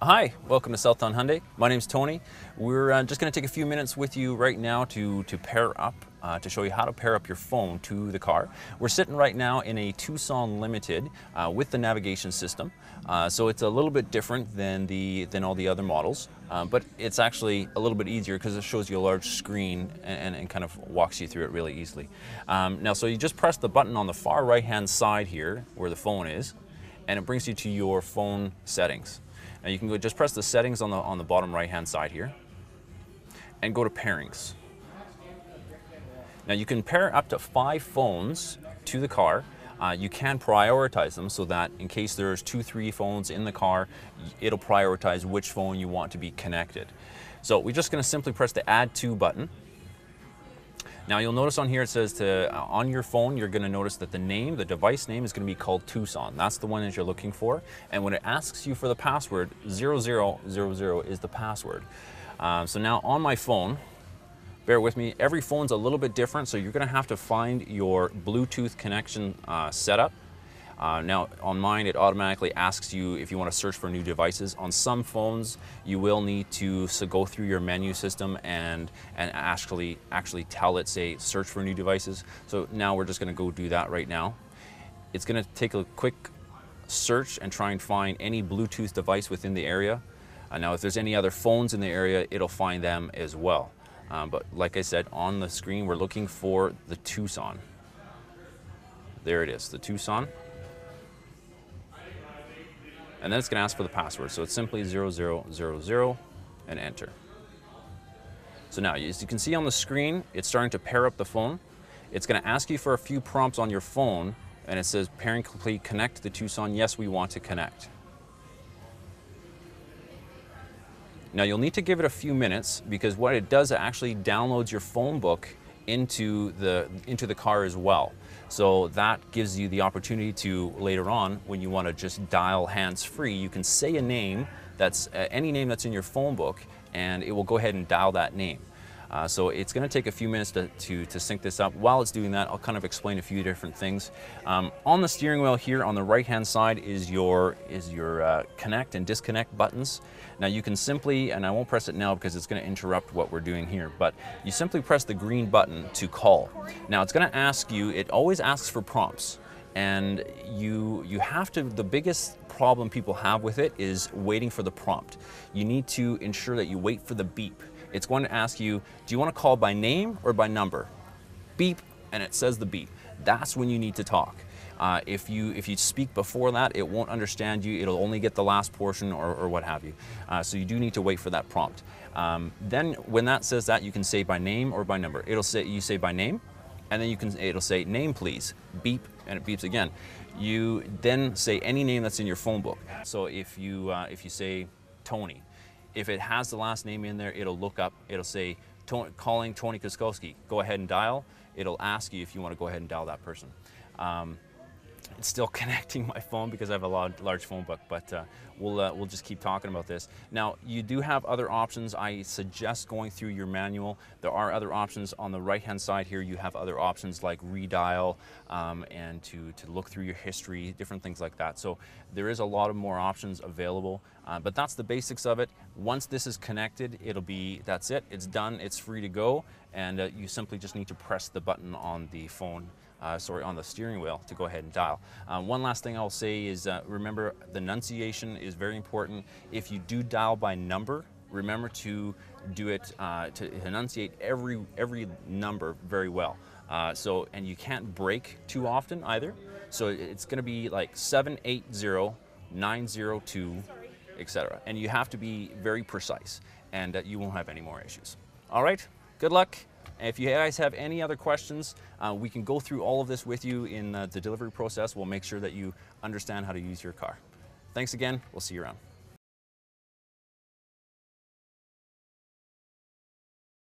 Hi, welcome to Southtown Hyundai. My name's Tony. We're just going to take a few minutes with you right now to pair up, to show you how to pair up your phone to the car. We're sitting right now in a Tucson Limited with the navigation system. So it's a little bit different than all the other models, but it's actually a little bit easier because it shows you a large screen and kind of walks you through it really easily. Now, so you just press the button on the far right-hand side here where the phone is, and it brings you to your phone settings. Now you can go just press the settings on the bottom right hand side here and go to pairings. Now you can pair up to 5 phones to the car. You can prioritize them so that in case there's 2-3 phones in the car, it'll prioritize which phone you want to be connected. So we're just going to simply press the Add To button. Now you'll notice on here it says on your phone you're going to notice that the device name is going to be called Tucson. That's the one that you're looking for. And when it asks you for the password, 0000 is the password. So now on my phone, bear with me, every phone's a little bit different, so you're going to have to find your Bluetooth connection setup. Now on mine it automatically asks you if you want to search for new devices. On some phones you will need to go through your menu system and actually tell it, say, search for new devices. So now we're just going to go do that right now. It's going to take a quick search and try and find any Bluetooth device within the area. Now if there's any other phones in the area, it'll find them as well. But like I said, on the screen we're looking for the Tucson. There it is, the Tucson. And then it's going to ask for the password. So it's simply 0000 and enter. So now, as you can see on the screen, it's starting to pair up the phone. It's going to ask you for a few prompts on your phone, and it says pairing complete, connect to the Tucson. Yes, we want to connect. Now you'll need to give it a few minutes because what it does, it actually downloads your phone book into the car as well. So that gives you the opportunity to later on, when you want to just dial hands-free, you can say a name that's any name that's in your phone book, and it will go ahead and dial that name. So it's going to take a few minutes to sync this up. While it's doing that, I'll kind of explain a few different things. On the steering wheel here on the right-hand side is your connect and disconnect buttons. Now you can simply, and I won't press it now because it's going to interrupt what we're doing here, but you simply press the green button to call. Now it's going to ask you, it always asks for prompts. And you have to, the biggest problem people have with it is waiting for the prompt. You need to ensure that you wait for the beep. It's going to ask you, do you want to call by name or by number? Beep, and it says the beep. That's when you need to talk. If you speak before that, it won't understand you. It'll only get the last portion or what have you. So you do need to wait for that prompt. Then when that says that, you can say by name or by number. You say by name, and then it'll say name please, beep, and it beeps again. You then say any name that's in your phone book. So if you say Tony, if it has the last name in there, it'll look up, it'll say calling Tony Kaskowski, go ahead and dial. It'll ask you if you want to go ahead and dial that person. It's still connecting my phone because I have a large phone book, but we'll just keep talking about this. Now, you do have other options. I suggest going through your manual. There are other options on the right-hand side here. You have other options like redial and to look through your history, different things like that. So there is a lot of more options available, but that's the basics of it. Once this is connected, that's it. It's done. It's free to go, and you simply just need to press the button on the phone. On the steering wheel to go ahead and dial. One last thing I'll say is remember, the enunciation is very important. If you do dial by number, remember to do it to enunciate every number very well. And you can't break too often either. So it's going to be like 780 902, etc. And you have to be very precise, and you won't have any more issues. All right, good luck. If you guys have any other questions, we can go through all of this with you in the delivery process. We'll make sure that you understand how to use your car. Thanks again. We'll see you around.